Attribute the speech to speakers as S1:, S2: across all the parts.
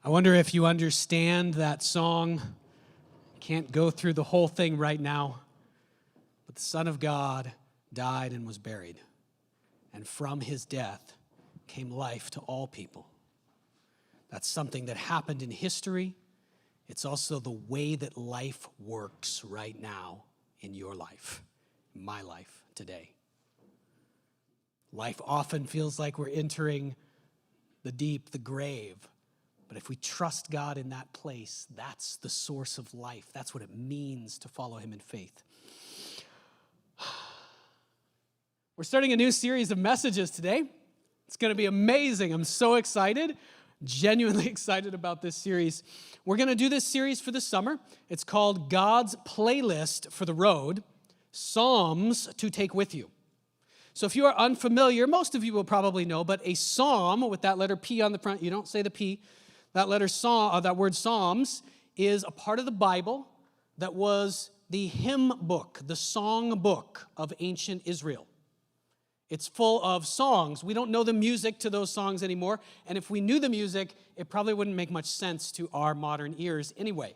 S1: I wonder if you understand that song. Can't go through the whole thing right now. But the Son of God died and was buried. And from his death came life to all people. That's something that happened in history. It's also the way that life works right now in your life, in my life today. Life often feels like we're entering the deep, the grave. But if we trust God in that place, that's the source of life. That's what it means to follow him in faith. We're starting a new series of messages today. It's going to be amazing. I'm so excited, genuinely excited about this series. We're going to do this series for the summer. It's called God's Playlist for the Road, Psalms to Take With You. So if you are unfamiliar, most of you will probably know, but a psalm with that letter P on the front, you don't say the P, that word Psalms is a part of the Bible that was the hymn book, the song book of ancient Israel. It's full of songs. We don't know the music to those songs anymore, and if we knew the music, it probably wouldn't make much sense to our modern ears anyway.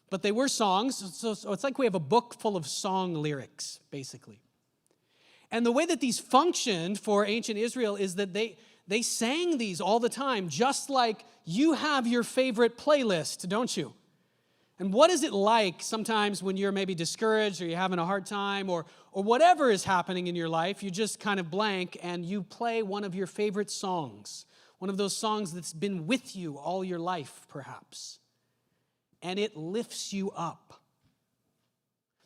S1: But they were songs, so it's like we have a book full of song lyrics, basically. And the way that these functioned for ancient Israel is that they sang these all the time, just like you have your favorite playlist, don't you? And what is it like sometimes when you're maybe discouraged or you're having a hard time or whatever is happening in your life, you just kind of blank and you play one of your favorite songs, one of those songs that's been with you all your life, perhaps, and it lifts you up.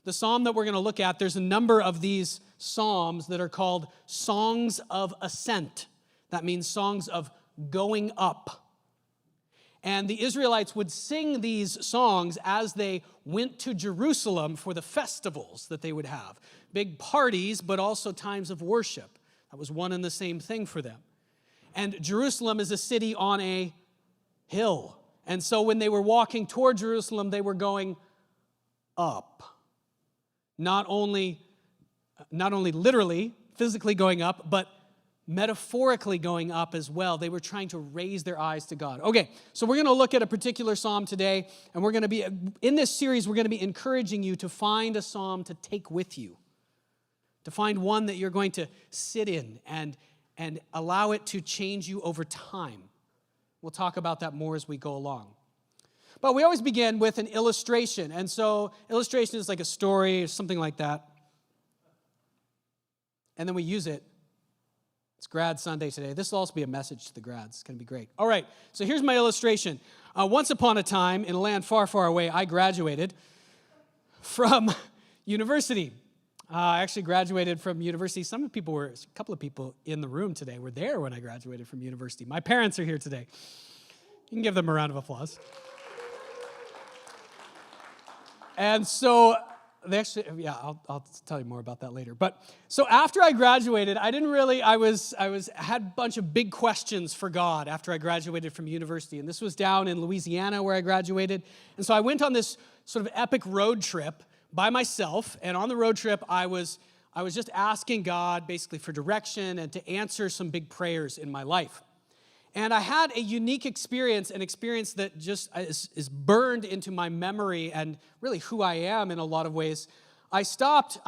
S1: The psalm that we're going to look at, there's a number of these psalms that are called songs of ascent. That means songs of going up. And the Israelites would sing these songs as they went to Jerusalem for the festivals that they would have. Big parties, but also times of worship. That was one and the same thing for them. And Jerusalem is a city on a hill. And so when they were walking toward Jerusalem, they were going up. Not only literally, physically going up, but metaphorically going up as well. They were trying to raise their eyes to God. Okay, so we're going to look at a particular psalm today, and we're going to be, in this series, we're going to be encouraging you to find a psalm to take with you, to find one that you're going to sit in and allow it to change you over time. We'll talk about that more as we go along. But we always begin with an illustration, and so illustration is like a story or something like that, and then we use it. It's Grad Sunday today. This will also be a message to the grads. It's going to be great. All right, so here's my illustration. Once upon a time, in a land far, far away, I graduated from university. I actually graduated from university. A couple of people in the room today were there when I graduated from university. My parents are here today. You can give them a round of applause. And so I'll tell you more about that later. But so after I graduated, I had a bunch of big questions for God after I graduated from university. And this was down in Louisiana where I graduated. And so I went on this sort of epic road trip by myself. And on the road trip, I was just asking God basically for direction and to answer some big prayers in my life. And I had a unique experience, an experience that just is burned into my memory and really who I am in a lot of ways. I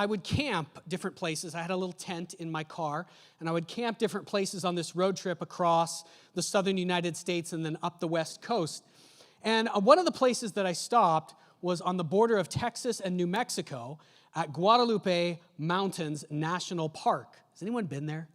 S1: would camp different places. I had a little tent in my car, and I would camp different places on this road trip across the southern United States and then up the West Coast. And one of the places that I stopped was on the border of Texas and New Mexico at Guadalupe Mountains National Park. Has anyone been there?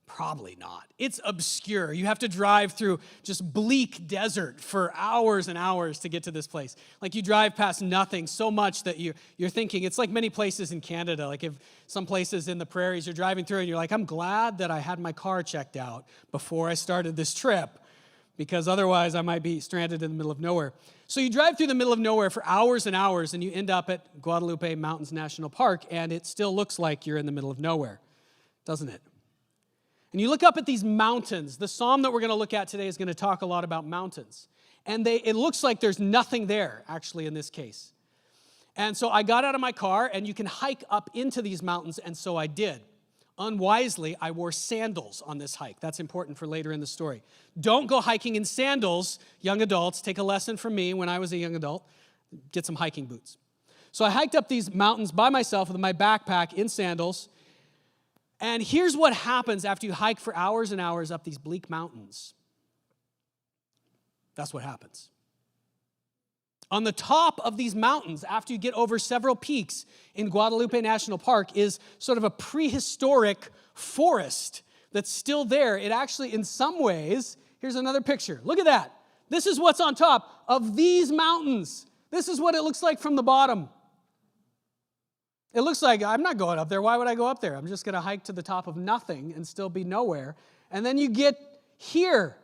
S1: Probably not. It's obscure. You have to drive through just bleak desert for hours and hours to get to this place. Like you drive past nothing so much that you're thinking, it's like many places in Canada, like if some places in the prairies you're driving through and you're like, I'm glad that I had my car checked out before I started this trip because otherwise I might be stranded in the middle of nowhere. So you drive through the middle of nowhere for hours and hours and you end up at Guadalupe Mountains National Park and it still looks like you're in the middle of nowhere, doesn't it? And you look up at these mountains. The psalm that we're going to look at today is going to talk a lot about mountains. And it looks like there's nothing there, actually, in this case. And so I got out of my car, and you can hike up into these mountains, and so I did. unwisely, I wore sandals on this hike. That's important for later in the story. Don't go hiking in sandals, young adults. Take a lesson from me when I was a young adult. Get some hiking boots. So I hiked up these mountains by myself with my backpack in sandals. And here's what happens after you hike for hours and hours up these bleak mountains. That's what happens. On the top of these mountains, after you get over several peaks in Guadalupe National Park, is sort of a prehistoric forest that's still there. It actually, in some ways, here's another picture. Look at that. This is what's on top of these mountains. This is what it looks like from the bottom. It looks like I'm not going up there. Why would I go up there? I'm just going to hike to the top of nothing and still be nowhere. And then you get here.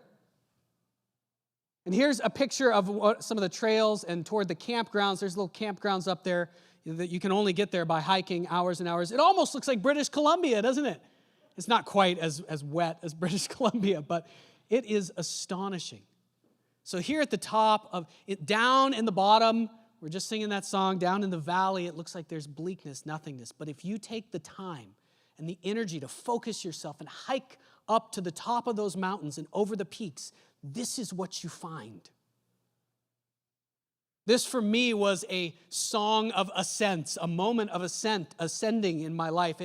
S1: And here's a picture of some of the trails and toward the campgrounds. There's little campgrounds up there that you can only get there by hiking hours and hours. It almost looks like British Columbia, doesn't it? It's not quite as wet as British Columbia, but it is astonishing. So here at the top of it, down in the bottom, we're just singing that song, down in the valley, it looks like there's bleakness, nothingness. But if you take the time and the energy to focus yourself and hike up to the top of those mountains and over the peaks, this is what you find. This for me was a song of ascent, a moment of ascending in my life.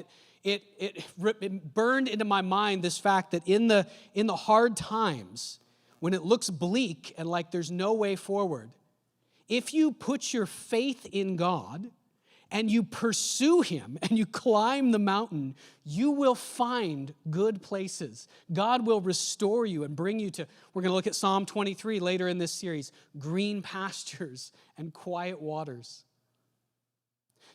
S1: It burned into my mind this fact that in the hard times, when it looks bleak and like there's no way forward, if you put your faith in God and you pursue Him and you climb the mountain, you will find good places. God will restore you and bring you to, we're going to look at Psalm 23 later in this series, green pastures and quiet waters.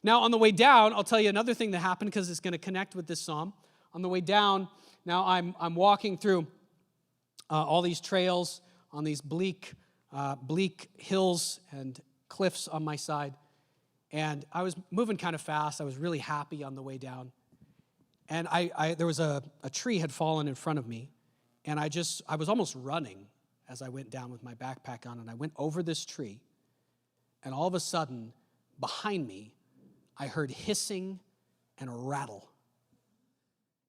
S1: Now, on the way down, I'll tell you another thing that happened because it's going to connect with this psalm. On the way down, now I'm walking through all these trails on these bleak hills and cliffs on my side. And I was moving kind of fast. I was really happy on the way down. And there was a tree had fallen in front of me. And I was almost running as I went down with my backpack on. And I went over this tree. And all of a sudden, behind me, I heard hissing and a rattle.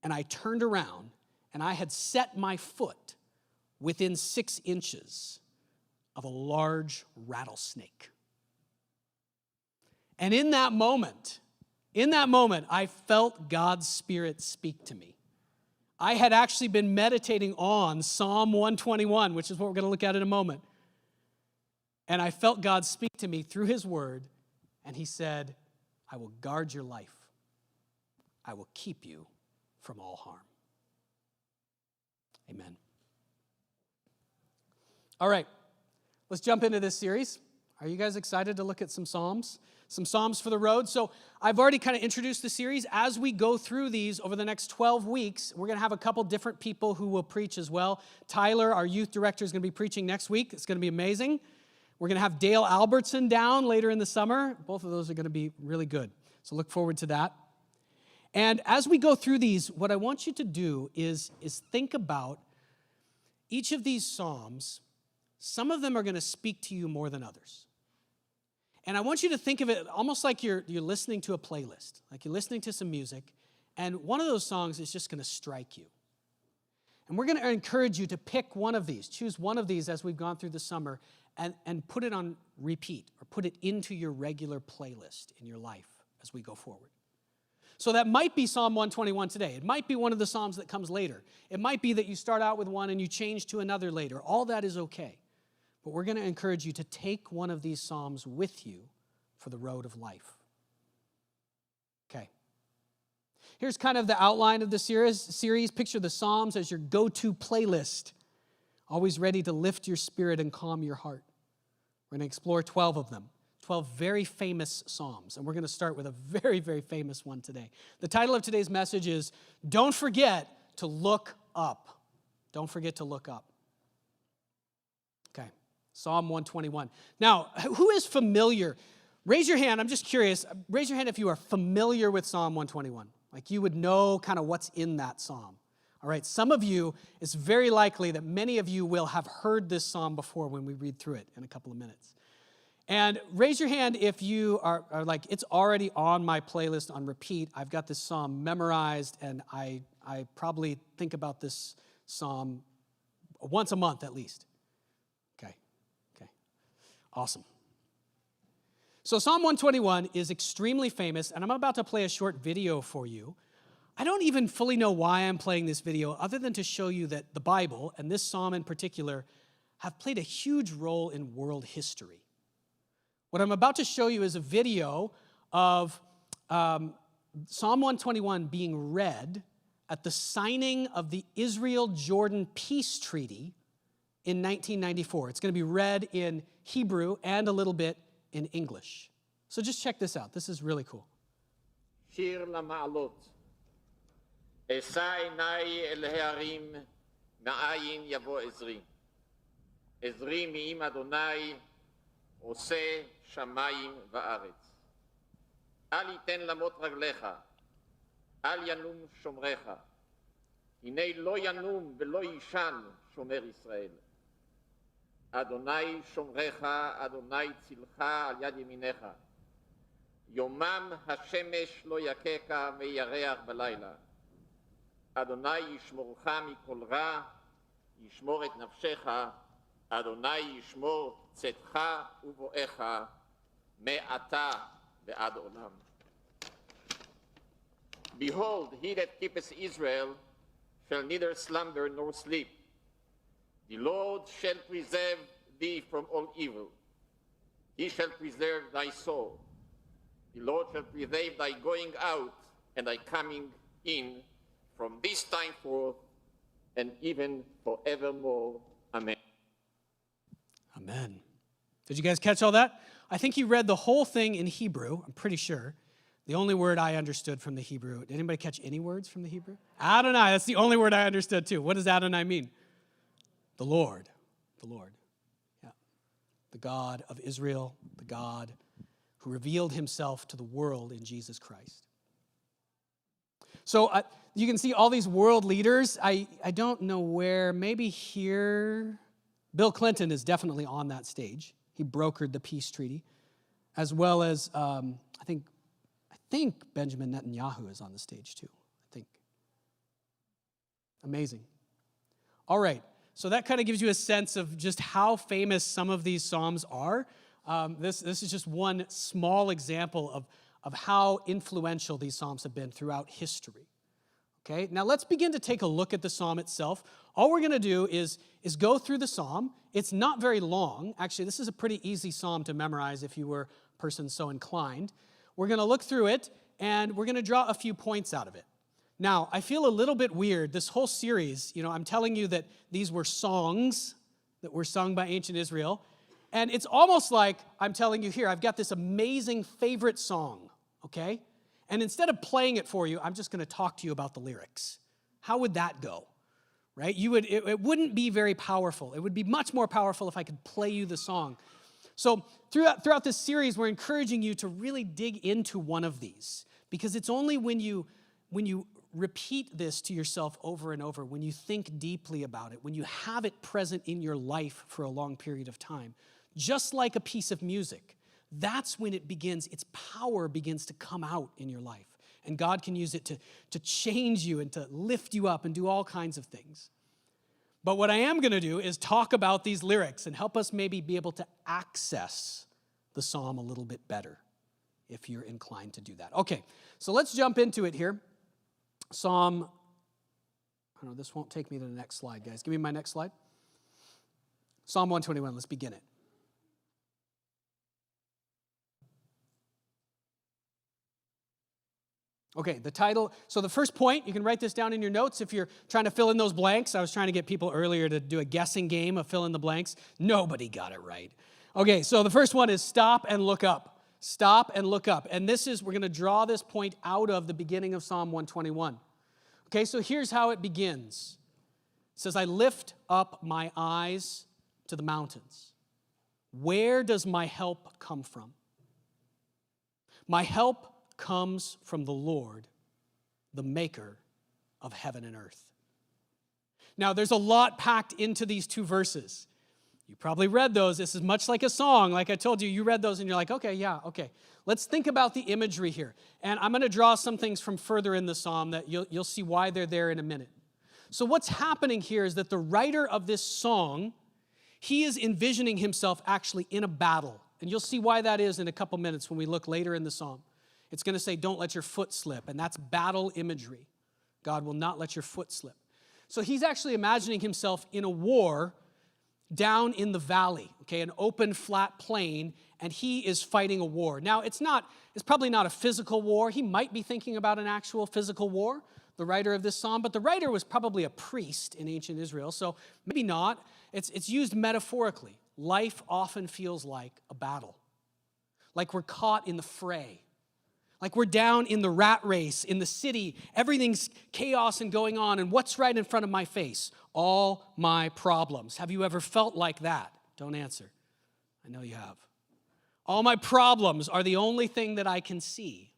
S1: And I turned around, and I had set my foot within 6 inches of a large rattlesnake. And in that moment, I felt God's Spirit speak to me. I had actually been meditating on Psalm 121, which is what we're going to look at in a moment. And I felt God speak to me through His Word, and He said, I will guard your life. I will keep you from all harm. Amen. All right, let's jump into this series. Are you guys excited to look at some Psalms? Some Psalms for the road. So I've already kind of introduced the series. As we go through these over the next 12 weeks, we're going to have a couple different people who will preach as well. Tyler, our youth director, is going to be preaching next week. It's going to be amazing. We're going to have Dale Albertson down later in the summer. Both of those are going to be really good. So look forward to that. And as we go through these, what I want you to do is think about each of these Psalms. Some of them are going to speak to you more than others. And I want you to think of it almost like you're listening to a playlist, like you're listening to some music, and one of those songs is just going to strike you. And we're going to encourage you to pick one of these, choose one of these as we've gone through the summer, and put it on repeat, or put it into your regular playlist in your life as we go forward. So that might be Psalm 121 today. It might be one of the Psalms that comes later. It might be that you start out with one and you change to another later. All that is okay. But we're going to encourage you to take one of these Psalms with you for the road of life. Okay. Here's kind of the outline of the series. Picture the Psalms as your go-to playlist, always ready to lift your spirit and calm your heart. We're going to explore 12 of them, 12 very famous Psalms. And we're going to start with a very, very famous one today. The title of today's message is, Don't Forget to Look Up. Don't forget to look up. Okay. Psalm 121. Now, who is familiar? Raise your hand. I'm just curious. Raise your hand if you are familiar with Psalm 121. Like you would know kind of what's in that psalm. All right. Some of you, it's very likely that many of you will have heard this psalm before when we read through it in a couple of minutes. And raise your hand if you are like, it's already on my playlist on repeat. I've got this psalm memorized, and I probably think about this psalm once a month at least. Okay. Awesome. So Psalm 121 is extremely famous, and I'm about to play a short video for you. I don't even fully know why I'm playing this video other than to show you that the Bible, and this psalm in particular, have played a huge role in world history. What I'm about to show you is a video of Psalm 121 being read at the signing of the Israel-Jordan Peace Treaty in 1994. It's going to be read in Hebrew and a little bit in English. So just check this out. This is really cool.
S2: שיר למעלות, אשא עיניי אל ההרים, מאין יבוא עזרי. עזרי מעם אדוני, עושה שמיים וארץ. אל יתן למוט רגליך, אל ינום שומרך. הנה לא ינום ולא יישן שומר ישראל. אדוני שומרך, אדוני צילך על יד ימינך. יומם השמש לא יככה וירח בלילה. אדוני ישמורך מכל רע, ישמור את נפשך, אדוני ישמור צאתך ובואך מעתה ועד עולם. Behold, he that keepeth Israel shall neither slumber nor sleep. The Lord shall preserve thee from all evil. He shall preserve thy soul. The Lord shall preserve thy going out and thy coming in from this time forth and even forevermore. Amen.
S1: Amen. Did you guys catch all that? I think he read the whole thing in Hebrew, I'm pretty sure. The only word I understood from the Hebrew. Did anybody catch any words from the Hebrew? Adonai, that's the only word I understood too. What does Adonai mean? The Lord. The Lord. Yeah. The God of Israel, the God who revealed himself to the world in Jesus Christ. So you can see all these world leaders. I don't know where, maybe here. Bill Clinton is definitely on that stage. He brokered the peace treaty, as well as I think Benjamin Netanyahu is on the stage too. I think. Amazing. All right. So that kind of gives you a sense of just how famous some of these psalms are. This is just one small example of how influential these psalms have been throughout history. Okay, now let's begin to take a look at the psalm itself. All we're going to do is go through the psalm. It's not very long. Actually, this is a pretty easy psalm to memorize if you were a person so inclined. We're going to look through it, and we're going to draw a few points out of it. Now, I feel a little bit weird. This whole series, I'm telling you that these were songs that were sung by ancient Israel, and it's almost like I'm telling you here, I've got this amazing favorite song, okay? And instead of playing it for you, I'm just going to talk to you about the lyrics. How would that go? Right? It wouldn't be very powerful. It would be much more powerful if I could play you the song. So throughout this series, we're encouraging you to really dig into one of these, because it's only when you repeat this to yourself over and over, when you think deeply about it, when you have it present in your life for a long period of time, just like a piece of music, that's when it begins, its power begins to come out in your life. And God can use it to change you and to lift you up and do all kinds of things. But what I am going to do is talk about these lyrics and help us maybe be able to access the psalm a little bit better, if you're inclined to do that. Okay, so let's jump into it here. Psalm, this won't take me to the next slide, guys. Give me my next slide. Psalm 121, let's begin it. Okay, the title, so the first point, you can write this down in your notes if you're trying to fill in those blanks. I was trying to get people earlier to do a guessing game of fill in the blanks. Nobody got it right. Okay, so the first one is stop and look up. Stop and look up. And we're going to draw this point out of the beginning of Psalm 121. Okay, so here's how it begins. It says, I lift up my eyes to the mountains. Where does my help come from? My help comes from the Lord, the maker of heaven and earth. Now, there's a lot packed into these two verses. You probably read those. This is much like a song. Like I told you, you read those and you're like, okay, yeah, okay. Let's think about the imagery here. And I'm going to draw some things from further in the psalm that you'll see why they're there in a minute. So what's happening here is that the writer of this song, he is envisioning himself actually in a battle. And you'll see why that is in a couple minutes when we look later in the psalm. It's going to say, don't let your foot slip. And that's battle imagery. God will not let your foot slip. So he's actually imagining himself in a war down in the valley, okay, an open, flat plain, and he is fighting a war. Now, it's probably not a physical war. He might be thinking about an actual physical war, the writer of this psalm, but the writer was probably a priest in ancient Israel, so maybe not. It's used metaphorically. Life often feels like a battle, like we're caught in the fray, like we're down in the rat race in the city. Everything's chaos and going on, and what's right in front of my face? All my problems. Have you ever felt like that? Don't answer. I know you have. All my problems are the only thing that I can see.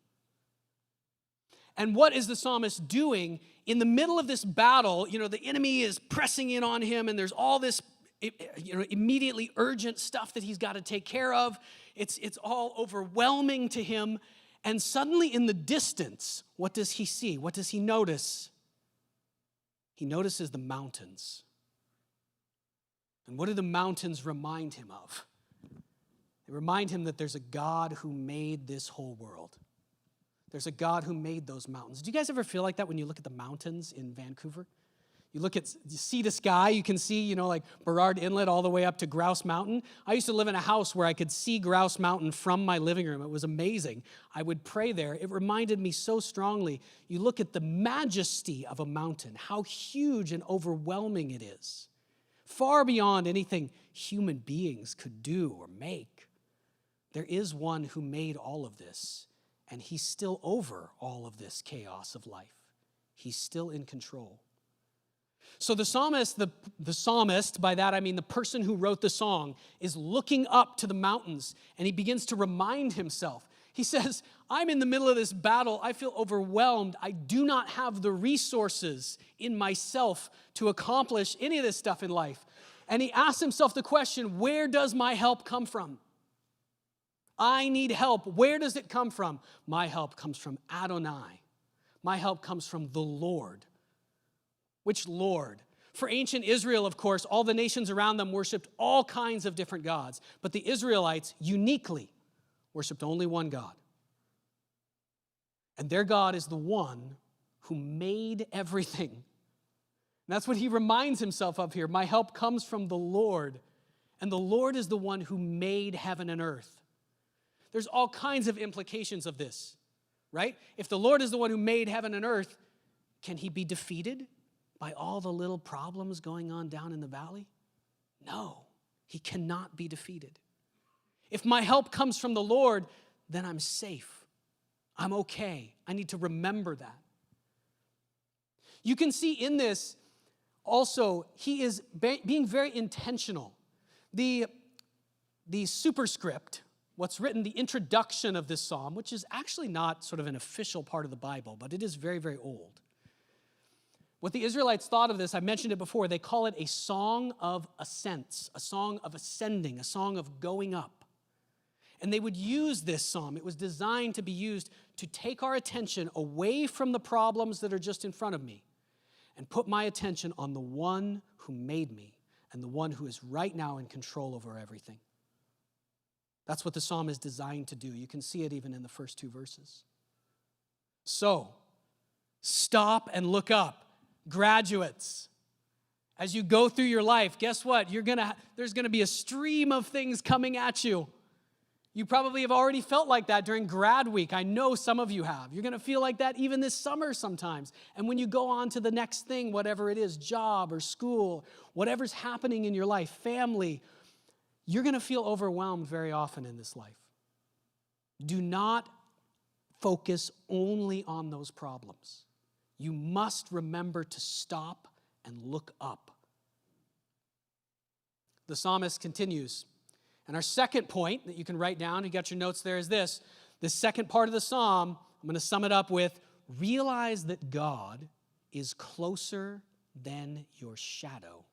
S1: And what is the psalmist doing in the middle of this battle? The enemy is pressing in on him, and there's all this immediately urgent stuff that he's got to take care of. It's all overwhelming to him. And suddenly in the distance, what does he see? What does he notice? He notices the mountains. And what do the mountains remind him of? They remind him that there's a God who made this whole world. There's a God who made those mountains. Do you guys ever feel like that when you look at the mountains in Vancouver? You see the sky, you can see, like Burrard Inlet all the way up to Grouse Mountain. I used to live in a house where I could see Grouse Mountain from my living room. It was amazing. I would pray there. It reminded me so strongly. You look at the majesty of a mountain, how huge and overwhelming it is, far beyond anything human beings could do or make. There is one who made all of this, and he's still over all of this chaos of life. He's still in control. So the psalmist, by that I mean the person who wrote the song, is looking up to the mountains, and he begins to remind himself. He says, I'm in the middle of this battle. I feel overwhelmed. I do not have the resources in myself to accomplish any of this stuff in life. And he asks himself the question, where does my help come from? I need help. Where does it come from? My help comes from Adonai. My help comes from the Lord. Which Lord? For ancient Israel, of course, all the nations around them worshiped all kinds of different gods, but the Israelites uniquely worshiped only one God. And their God is the one who made everything. And that's what he reminds himself of here. My help comes from the Lord, and the Lord is the one who made heaven and earth. There's all kinds of implications of this, right? If the Lord is the one who made heaven and earth, can he be defeated by all the little problems going on down in the valley? No, he cannot be defeated. If my help comes from the Lord, then I'm safe. I'm okay. I need to remember that. You can see in this also, he is being very intentional. The superscript, what's written, the introduction of this psalm, which is actually not sort of an official part of the Bible, but it is very, very old. What the Israelites thought of this, I mentioned it before, they call it a song of ascents, a song of ascending, a song of going up. And they would use this psalm. It was designed to be used to take our attention away from the problems that are just in front of me and put my attention on the one who made me and the one who is right now in control over everything. That's what the psalm is designed to do. You can see it even in the first two verses. So, stop and look up. Graduates, as you go through your life, guess what? There's going to be a stream of things coming at you. You probably have already felt like that during grad week. I know some of you have. You're going to feel like that even this summer sometimes. And when you go on to the next thing, whatever it is, job or school, whatever's happening in your life, family, you're going to feel overwhelmed very often in this life. Do not focus only on those problems. You must remember to stop and look up. The psalmist continues. And our second point that you can write down, you got your notes there, is this. The second part of the psalm, I'm going to sum it up with, realize that God is closer than your shadow.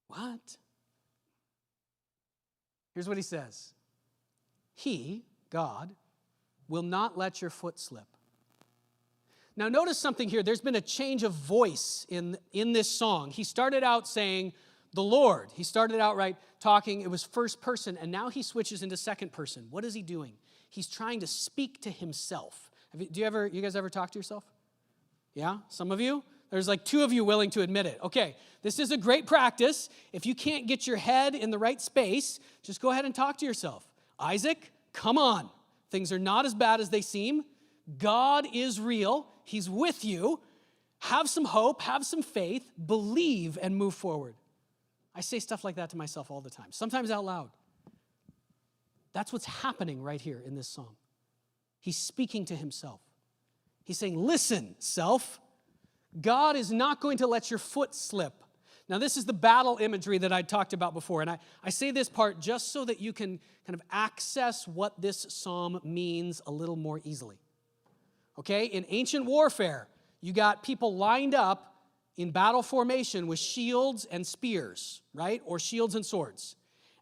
S1: What? Here's what he says. He, God, will not let your foot slip. Now notice something here. There's been a change of voice in this song. He started out saying, the Lord. He started out talking, it was first person, and now he switches into second person. What is he doing? He's trying to speak to himself. You guys ever talk to yourself? Yeah? Some of you? There's like two of you willing to admit it. Okay, this is a great practice. If you can't get your head in the right space, just go ahead and talk to yourself. Isaac, come on. Things are not as bad as they seem. God is real. He's with you. Have some hope, have some faith, believe, and move forward. I say stuff like that to myself all the time, sometimes out loud. That's what's happening right here in this song. He's speaking to himself. He's saying, listen, self, God is not going to let your foot slip. Now, this is the battle imagery that I talked about before, and I say this part just so that you can kind of access what this psalm means a little more easily. Okay, in ancient warfare, you got people lined up in battle formation with shields and spears, right? Or shields and swords.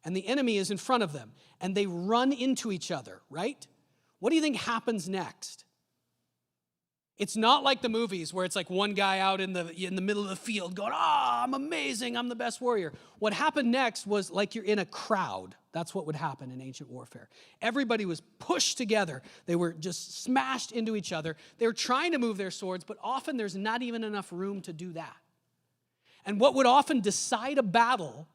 S1: And the enemy is in front of them. And they run into each other, right? What do you think happens next? It's not like the movies where it's like one guy out in the middle of the field going, I'm amazing, I'm the best warrior. What happened next was like you're in a crowd. That's what would happen in ancient warfare. Everybody was pushed together. They were just smashed into each other. They were trying to move their swords, but often there's not even enough room to do that. And what would often decide a battle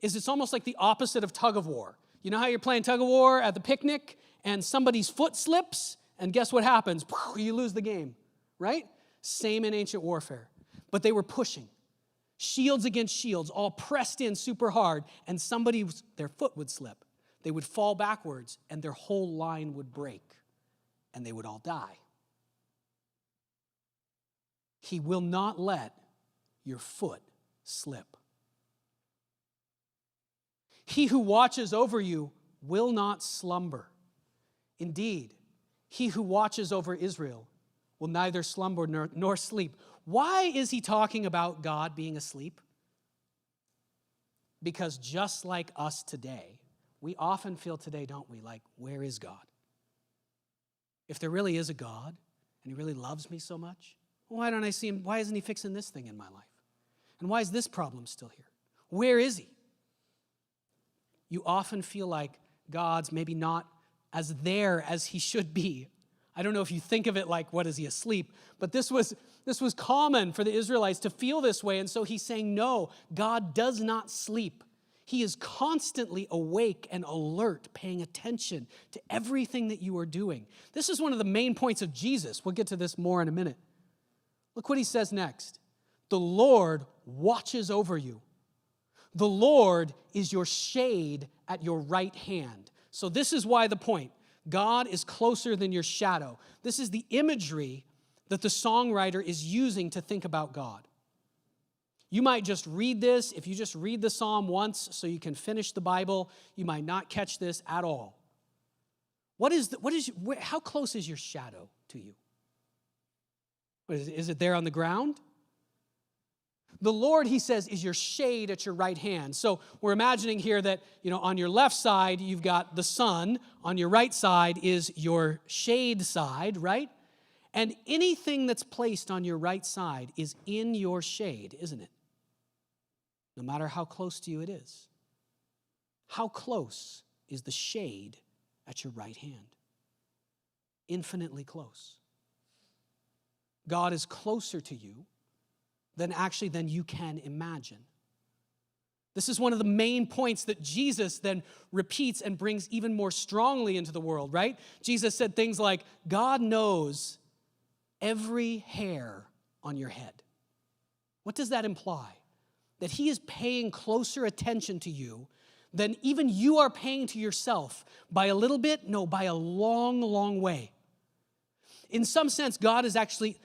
S1: is it's almost like the opposite of tug of war. You know how you're playing tug of war at the picnic and somebody's foot slips, and guess what happens? You lose the game. Right? Same in ancient warfare. But they were pushing. Shields against shields, all pressed in super hard, and their foot would slip. They would fall backwards, and their whole line would break, and they would all die. He will not let your foot slip. He who watches over you will not slumber. Indeed, he who watches over Israel will neither slumber nor sleep. Why is he talking about God being asleep? Because just like us today, we often feel today, don't we, like, where is God? If there really is a God, and he really loves me so much, why don't I see him? Why isn't he fixing this thing in my life? And why is this problem still here? Where is he? You often feel like God's maybe not as there as he should be. I don't know if you think of it like, what, is he asleep? But this was common for the Israelites to feel this way. And so he's saying, no, God does not sleep. He is constantly awake and alert, paying attention to everything that you are doing. This is one of the main points of Jesus. We'll get to this more in a minute. Look what he says next. The Lord watches over you. The Lord is your shade at your right hand. So this is why the point. God is closer than your shadow. This is the imagery that the songwriter is using to think about God. You might just read this. If you just read the psalm once so you can finish the Bible, you might not catch this at all. How close is your shadow to you? Is it there on the ground? The Lord, he says, is your shade at your right hand. So we're imagining here that, on your left side, you've got the sun. On your right side is your shade side, right? And anything that's placed on your right side is in your shade, isn't it? No matter how close to you it is. How close is the shade at your right hand? Infinitely close. God is closer to you than you can imagine. This is one of the main points that Jesus then repeats and brings even more strongly into the world, right? Jesus said things like, God knows every hair on your head. What does that imply? That he is paying closer attention to you than even you are paying to yourself. By a little bit? No, by a long, long way. In some sense, God is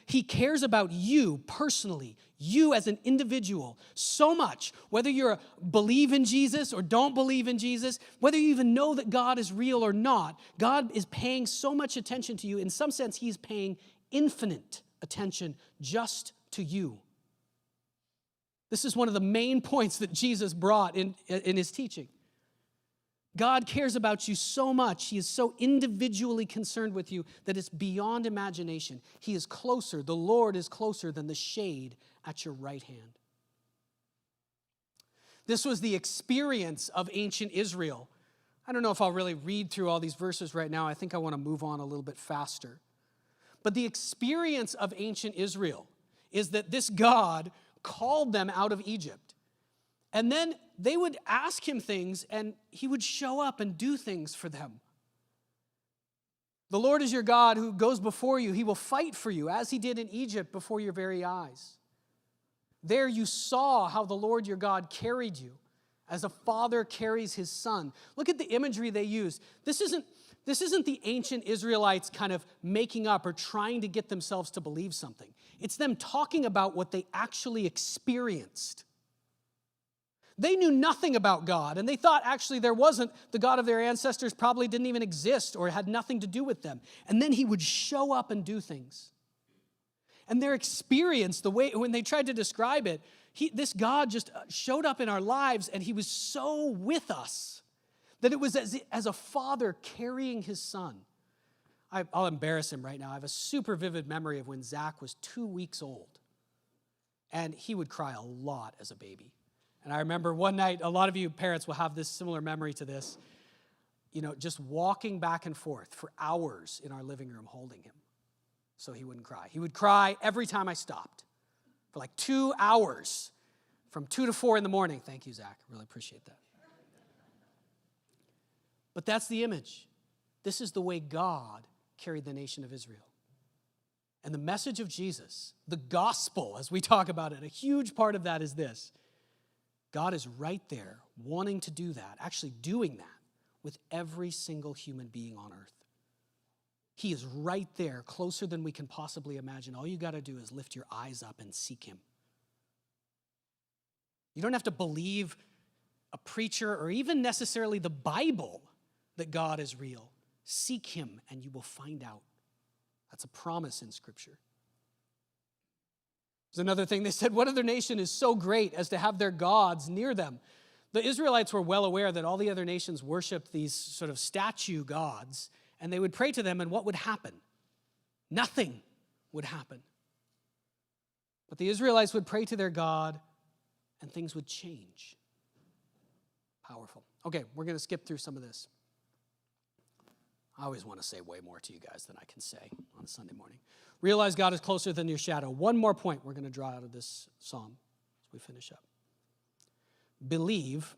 S1: he cares about you personally, you as an individual, so much. Whether you believe in Jesus or don't believe in Jesus, whether you even know that God is real or not, God is paying so much attention to you. In some sense, he's paying infinite attention just to you. This is one of the main points that Jesus brought in his teaching. God cares about you so much. He is so individually concerned with you that it's beyond imagination. He is closer. The Lord is closer than the shade at your right hand. This was the experience of ancient Israel. I don't know if I'll really read through all these verses right now. I think I want to move on a little bit faster. But the experience of ancient Israel is that this God called them out of Egypt. And then they would ask him things, and he would show up and do things for them. The Lord is your God who goes before you. He will fight for you, as he did in Egypt before your very eyes. There you saw how the Lord your God carried you, as a father carries his son. Look at the imagery they use. This isn't the ancient Israelites kind of making up or trying to get themselves to believe something. It's them talking about what they actually experienced. They knew nothing about God, and they thought actually there wasn't, the God of their ancestors probably didn't even exist or had nothing to do with them. And then he would show up and do things. And their experience, the way, when they tried to describe it, this God just showed up in our lives, and he was so with us that it was as a father carrying his son. I'll embarrass him right now. I have a super vivid memory of when Zach was 2 weeks old, and he would cry a lot as a baby. And I remember one night, a lot of you parents will have this similar memory to this, just walking back and forth for hours in our living room holding him so he wouldn't cry. He would cry every time I stopped for like 2 hours from 2 to 4 in the morning. Thank you, Zach. Really appreciate that. But that's the image. This is the way God carried the nation of Israel. And the message of Jesus, the gospel, as we talk about it, a huge part of that is this. God is right there wanting to do that, actually doing that with every single human being on earth. He is right there, closer than we can possibly imagine. All you got to do is lift your eyes up and seek him. You don't have to believe a preacher or even necessarily the Bible that God is real. Seek him and you will find out. That's a promise in Scripture. There's another thing they said, what other nation is so great as to have their gods near them? The Israelites were well aware that all the other nations worshiped these sort of statue gods, and they would pray to them, and what would happen? Nothing would happen. But the Israelites would pray to their God, and things would change. Powerful. Okay, we're going to skip through some of this. I always want to say way more to you guys than I can say on a Sunday morning. Realize God is closer than your shadow. One more point we're going to draw out of this psalm as we finish up. Believe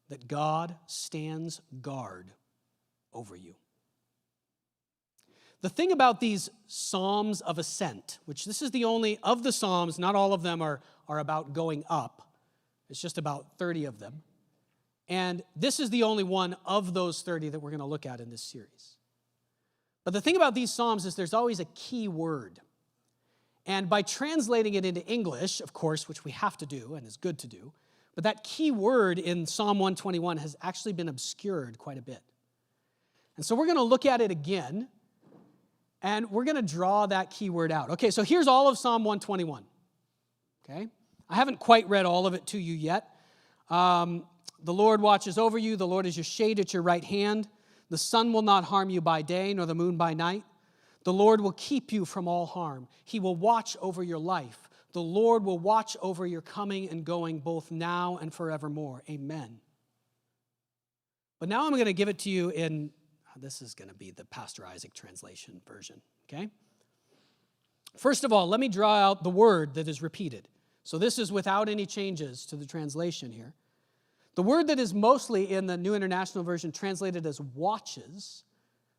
S1: that God stands guard over you. The thing about these psalms of ascent, which this is the only of the psalms, not all of them are about going up. It's just about 30 of them. And this is the only one of those 30 that we're going to look at in this series. But the thing about these psalms is there's always a key word. And by translating it into English, of course, which we have to do and is good to do, but that key word in Psalm 121 has actually been obscured quite a bit. And so we're going to look at it again, and we're going to draw that key word out. Okay, so here's all of Psalm 121. Okay? I haven't quite read all of it to you yet. The Lord watches over you. The Lord is your shade at your right hand. The sun will not harm you by day, nor the moon by night. The Lord will keep you from all harm. He will watch over your life. The Lord will watch over your coming and going both now and forevermore. Amen. But now I'm going to give it to you in, this is going to be the Pastor Isaac translation version, okay? First of all, let me draw out the word that is repeated. So this is without any changes to the translation here. The word that is mostly in the New International Version translated as watches,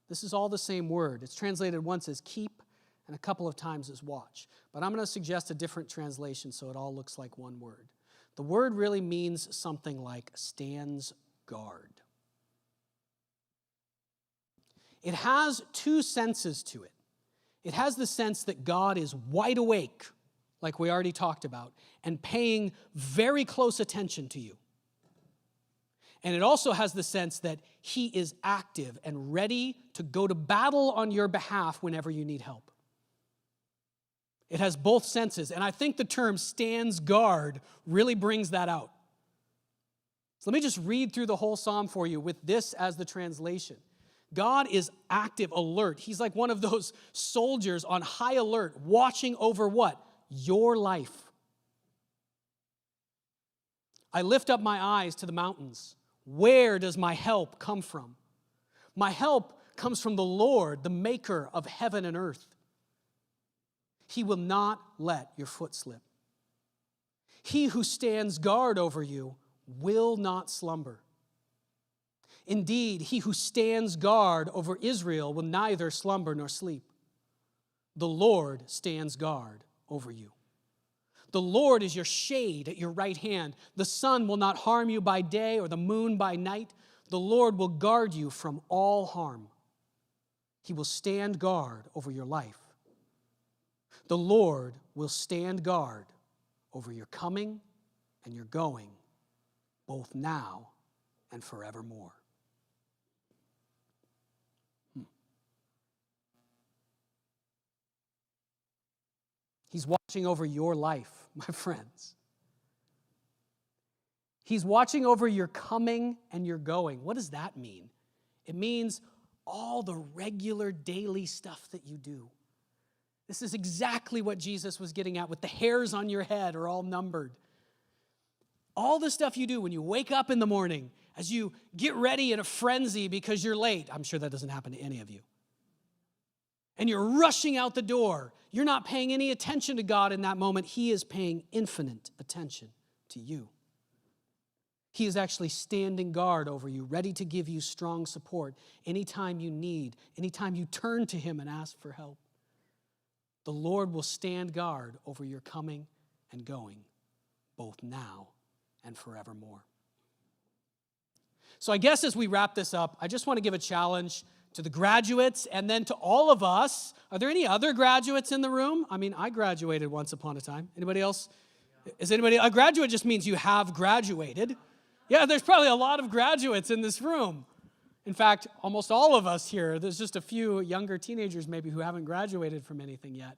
S1: this is all the same word. It's translated once as keep and a couple of times as watch. But I'm going to suggest a different translation so it all looks like one word. The word really means something like stands guard. It has two senses to it. It has the sense that God is wide awake, like we already talked about, and paying very close attention to you. And it also has the sense that he is active and ready to go to battle on your behalf whenever you need help. It has both senses, and I think the term stands guard really brings that out. So let me just read through the whole psalm for you with this as the translation. God is active, alert. He's like one of those soldiers on high alert, watching over what? Your life. I lift up my eyes to the mountains. Where does my help come from? My help comes from the Lord, the maker of heaven and earth. He will not let your foot slip. He who stands guard over you will not slumber. Indeed, he who stands guard over Israel will neither slumber nor sleep. The Lord stands guard over you. The Lord is your shade at your right hand. The sun will not harm you by day or the moon by night. The Lord will guard you from all harm. He will stand guard over your life. The Lord will stand guard over your coming and your going, both now and forevermore. He's watching over your life, my friends. He's watching over your coming and your going. What does that mean? It means all the regular daily stuff that you do. This is exactly what Jesus was getting at with the hairs on your head are all numbered. All the stuff you do when you wake up in the morning, as you get ready in a frenzy because you're late. I'm sure that doesn't happen to any of you. And you're rushing out the door. You're not paying any attention to God in that moment. He is paying infinite attention to you. He is actually standing guard over you, ready to give you strong support anytime you need, anytime you turn to him and ask for help. The Lord will stand guard over your coming and going, both now and forevermore. So I guess as we wrap this up, I just want to give a challenge to the graduates and then to all of us. Are there any other graduates in the room? I mean, I graduated once upon a time. Anybody else? Is anybody? A graduate just means you have graduated. Yeah, there's probably a lot of graduates in this room. In fact, almost all of us here. There's just a few younger teenagers maybe who haven't graduated from anything yet.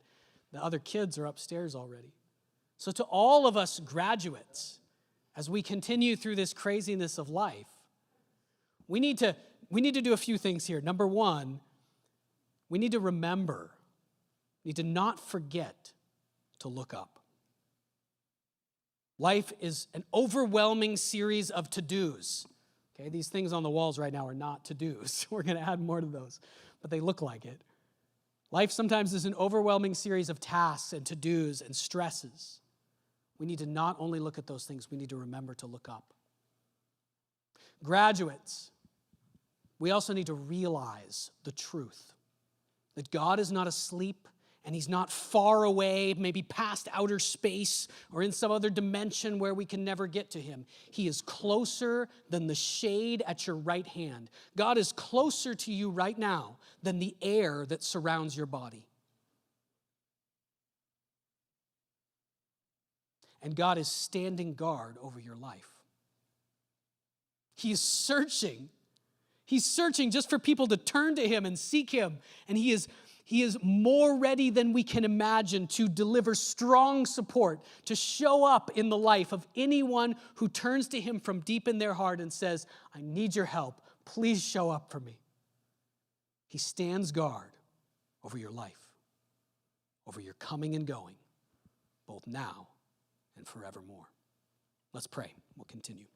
S1: The other kids are upstairs already. So to all of us graduates, as we continue through this craziness of life, we need to do a few things here. Number one, we need to remember, we need to not forget to look up. Life is an overwhelming series of to-dos. Okay, these things on the walls right now are not to-dos. We're going to add more to those, but they look like it. Life sometimes is an overwhelming series of tasks and to-dos and stresses. We need to not only look at those things, we need to remember to look up. Graduates, we also need to realize the truth that God is not asleep and he's not far away, maybe past outer space or in some other dimension where we can never get to him. He is closer than the shade at your right hand. God is closer to you right now than the air that surrounds your body. And God is standing guard over your life. He is searching. He's searching just for people to turn to him and seek him. And he is more ready than we can imagine to deliver strong support, to show up in the life of anyone who turns to him from deep in their heart and says, I need your help. Please show up for me. He stands guard over your life, over your coming and going, both now and forevermore. Let's pray. We'll continue.